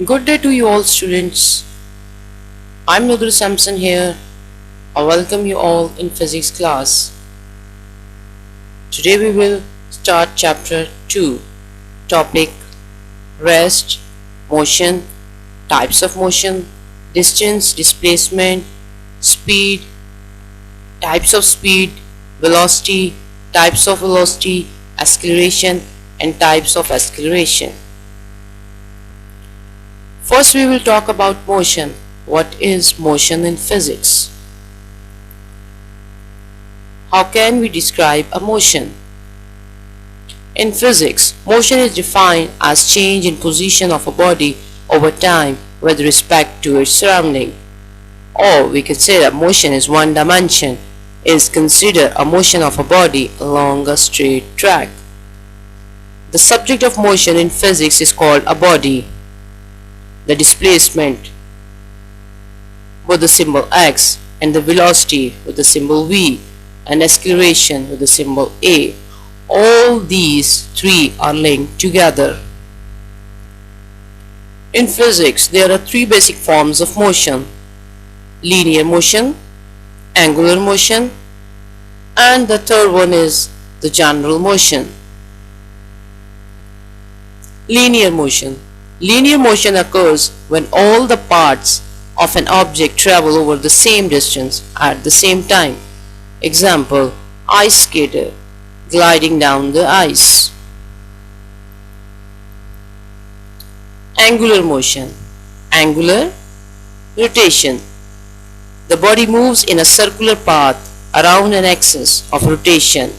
Good day to you all students. I'm Nudru Samson here. I welcome you all in physics class. Today we will start chapter 2. Topic rest, motion, types of motion, distance, displacement, speed, types of speed, velocity, types of velocity, acceleration and types of acceleration. First we will talk about motion. What is motion in physics? How can we describe a motion? In physics, motion is defined as change in position of a body over time with respect to its surrounding. Or we can say that motion is one dimension, is considered a motion of a body along a straight track. The subject of motion in physics is called a body. The displacement with the symbol x and the velocity with the symbol v and acceleration with the symbol a. All these three are linked together. In physics, there are three basic forms of motion: linear motion, angular motion, and the third one is the general motion. Linear motion. Linear motion occurs when all the parts of an object travel over the same distance at the same time. Example, ice skater gliding down the ice. Angular motion. Angular rotation. The body moves in a circular path around an axis of rotation.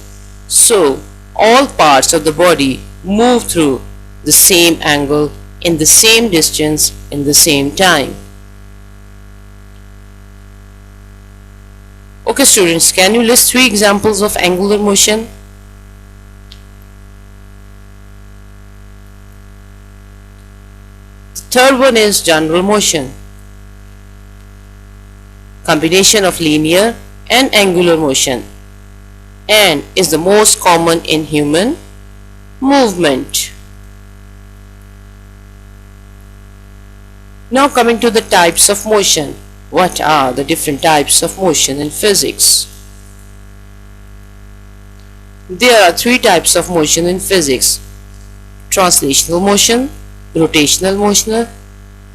So, all parts of the body move through the same angle in the same distance in the same time. Okay students, can you list three examples of angular motion? The third one is general motion. Combination of linear and angular motion, and is the most common in human movement. Now coming to the types of motion. What are the different types of motion in physics? There are three types of motion in physics: translational motion, rotational motion,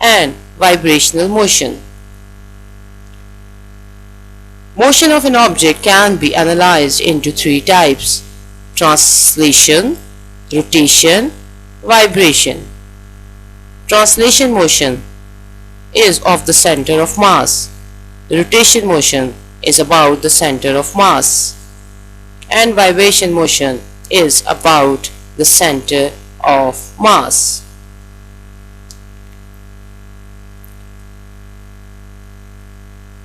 and vibrational motion. Motion of an object can be analyzed into three types: translation, rotation, vibration. Translation motion is of the center of mass. The rotation motion is about the center of mass, and vibration motion is about the center of mass.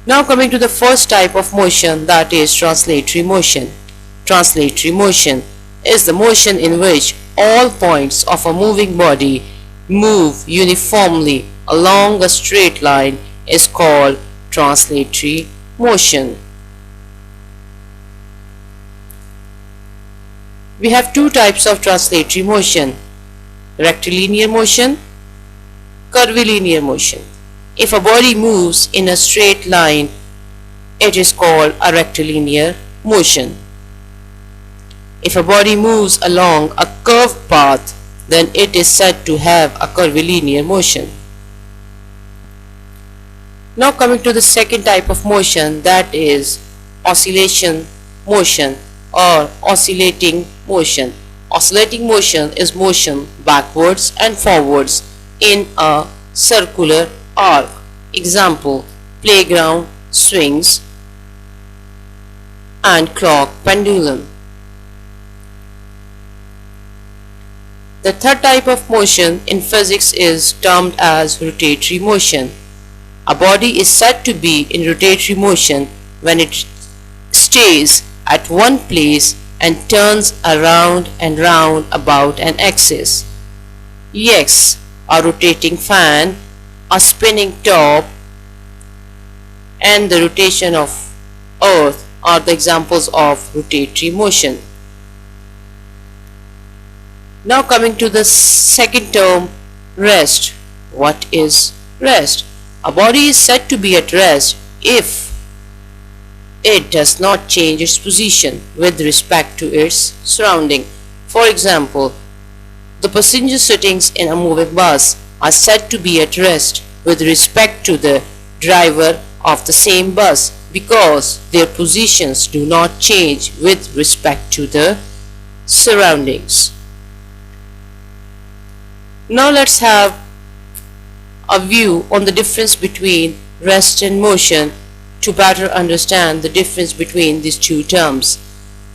Now coming to the first type of motion, that is translatory motion. Translatory motion is the motion in which all points of a moving body move uniformly along a straight line, is called translatory motion. We have two types of translatory motion: rectilinear motion, curvilinear motion. If a body moves in a straight line, it is called a rectilinear motion. If a body moves along a curved path, then it is said to have a curvilinear motion. Now coming to the second type of motion, that is oscillation motion or oscillating motion. Oscillating motion is motion backwards and forwards in a circular arc. Example, playground swings and clock pendulum. The third type of motion in physics is termed as rotatory motion. A body is said to be in rotatory motion when it stays at one place and turns around and round about an axis. Yes, a rotating fan, a spinning top, and the rotation of Earth are the examples of rotatory motion. Now coming to the second term, rest. What is rest? A body is said to be at rest if it does not change its position with respect to its surrounding. For example, the passengers sitting in a moving bus are said to be at rest with respect to the driver of the same bus because their positions do not change with respect to the surroundings. Now let's have a view on the difference between rest and motion to better understand the difference between these two terms.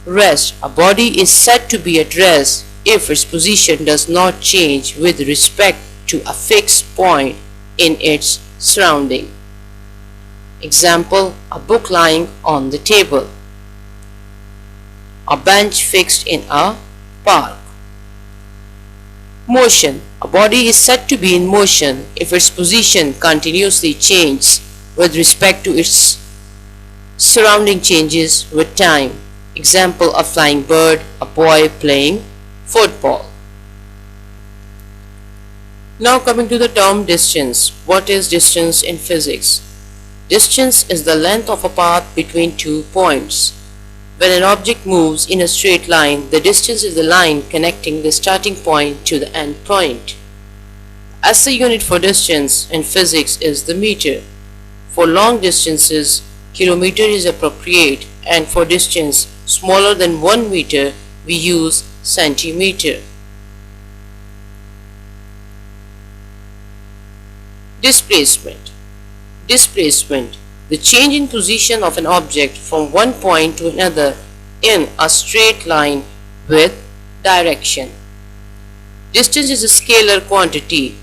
Rest. A body is said to be at rest if its position does not change with respect to a fixed point in its surrounding. Example, a book lying on the table, a bench fixed in a park. Motion. A body is said to be in motion if its position continuously changes with respect to its surrounding changes with time. Example, a flying bird, a boy playing football. Now coming to the term distance. What is distance in physics? Distance is the length of a path between 2 points. When an object moves in a straight line, the distance is the line connecting the starting point to the end point. The SI unit for distance in physics is the meter. For long distances, kilometer is appropriate, and for distance smaller than 1 meter, we use centimeter. Displacement. Displacement. The change in position of an object from one point to another in a straight line with direction. Distance is a scalar quantity,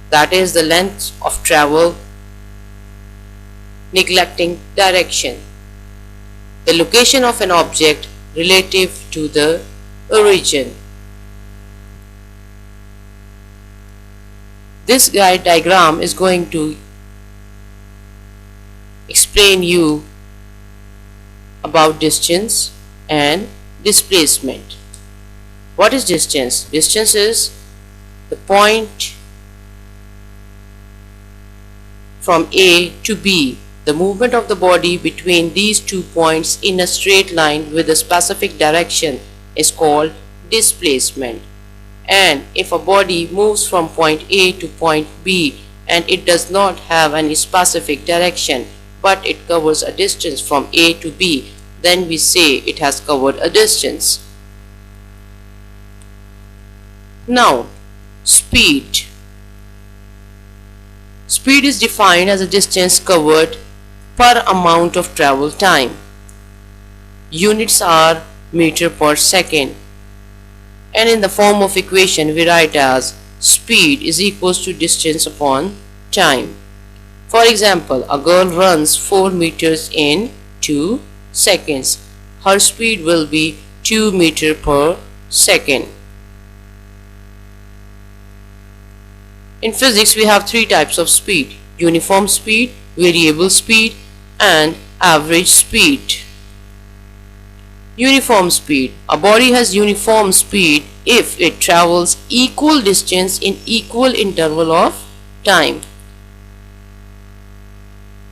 that is the length of travel neglecting direction. The location of an object relative to the origin. This guide diagram is going to explain you about distance and displacement. What is distance? Distance is the point from A to B. The movement of the body between these 2 points in a straight line with a specific direction is called displacement. And if a body moves from point A to point B and it does not have any specific direction, but it covers a distance from A to B, then we say it has covered a distance. Now, speed. Speed is defined as a distance covered per amount of travel time. Units are meter per second. And in the form of equation we write as speed is equals to distance upon time. For example, a girl runs 4 meters in 2 seconds. Her speed will be 2 meters per second. In physics we have 3 types of speed: uniform speed, variable speed and average speed. Uniform speed. A body has uniform speed if it travels equal distance in equal interval of time.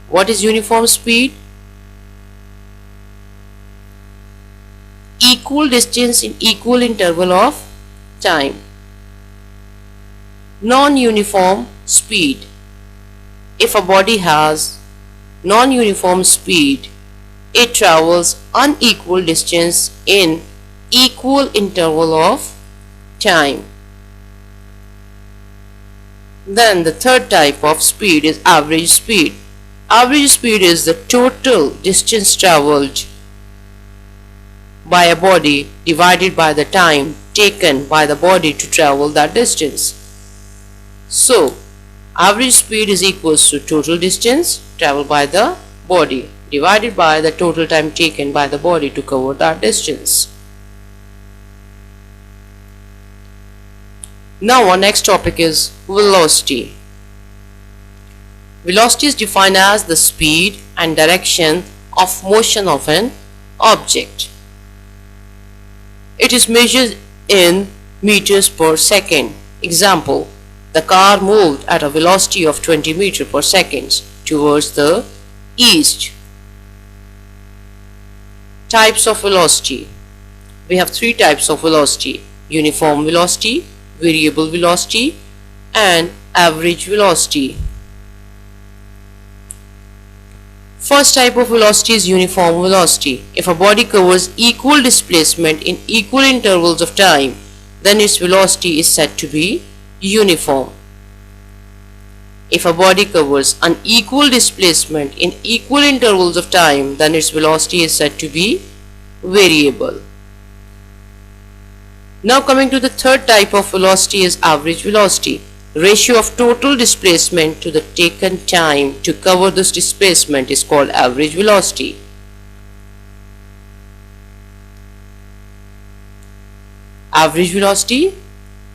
What is uniform speed? Equal distance in equal interval of time. Non-uniform speed. If a body has non-uniform speed, it travels unequal distance in equal interval of time. Then the third type of speed is average speed. Average speed is the total distance traveled by a body divided by the time taken by the body to travel that distance. So, average speed is equals to total distance traveled by the body divided by the total time taken by the body to cover that distance. Now our next topic is velocity. Velocity is defined as the speed and direction of motion of an object. It is measured in meters per second. Example, The car moved at a velocity of 20 meters per second towards the east. Types of velocity. We have three types of velocity: uniform velocity, variable velocity, and average velocity. First type of velocity is uniform velocity. If a body covers equal displacement in equal intervals of time, then its velocity is said to be uniform. If a body covers unequal displacement in equal intervals of time, then its velocity is said to be variable. Now coming to the third type of velocity is average velocity. Ratio of total displacement to the taken time to cover this displacement is called average velocity. Average velocity,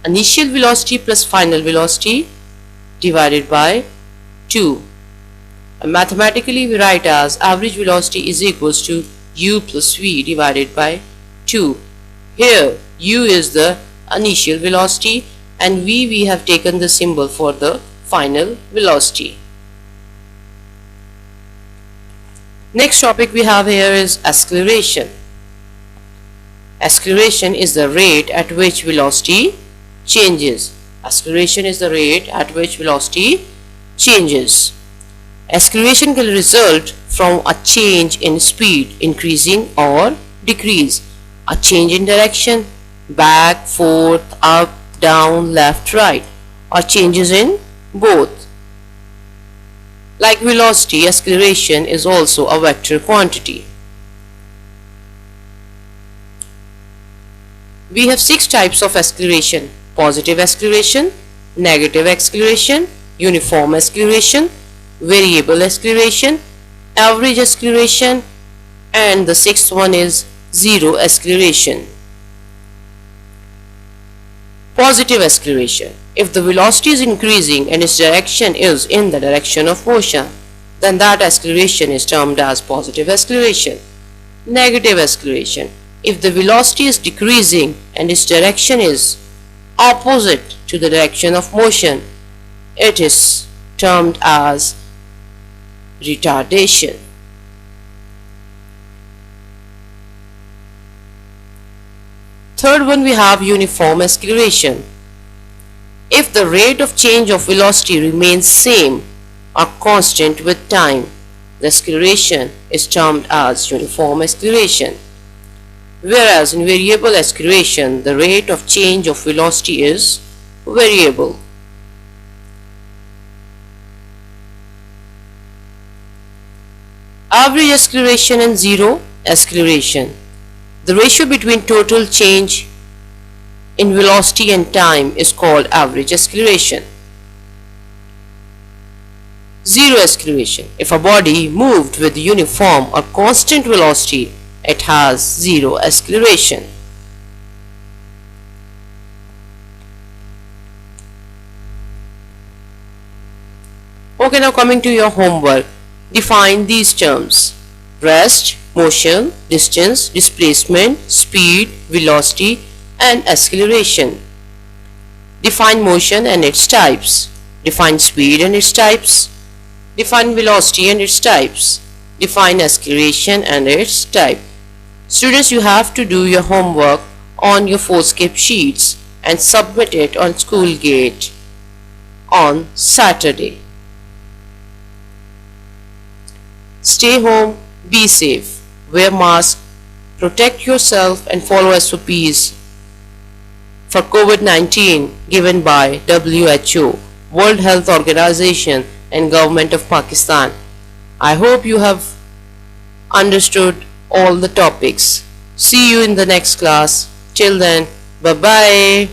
initial velocity plus final velocity divided by 2. And mathematically we write as average velocity is equals to u plus v divided by 2. Here u is the initial velocity and we have taken the symbol for the final velocity. Next topic we have here is acceleration. Acceleration is the rate at which velocity changes. Acceleration is the rate at which velocity changes. Acceleration can result from a change in speed, increasing or decrease, a change in direction, back, forth, up, down, left, right, or changes in both. Like velocity, acceleration is also a vector quantity. We have 6 types of acceleration: positive acceleration, negative acceleration, uniform acceleration, variable acceleration, average acceleration, and the 6th one is zero acceleration. Positive acceleration. If the velocity is increasing and its direction is in the direction of motion, then that acceleration is termed as positive acceleration. Negative acceleration. If the velocity is decreasing and its direction is opposite to the direction of motion, it is termed as retardation. Third one, we have uniform acceleration. If the rate of change of velocity remains same or constant with time, the acceleration is termed as uniform acceleration. Whereas in variable acceleration, the rate of change of velocity is variable. Average acceleration and zero acceleration. The ratio between total change in velocity and time is called average acceleration. Zero acceleration. If a body moved with uniform or constant velocity, it has zero acceleration. Okay, now coming to your homework. Define these terms: rest, motion, distance, displacement, speed, velocity, and acceleration. Define motion and its types. Define speed and its types. Define velocity and its types. Define acceleration and its type. Students, you have to do your homework on your 4-skip sheets and submit it on Schoolgate on Saturday. Stay home, be safe, wear mask, protect yourself and follow SOPs for COVID-19 given by WHO, World Health Organization and Government of Pakistan. I hope you have understood all the topics. See you in the next class. Till then, bye-bye.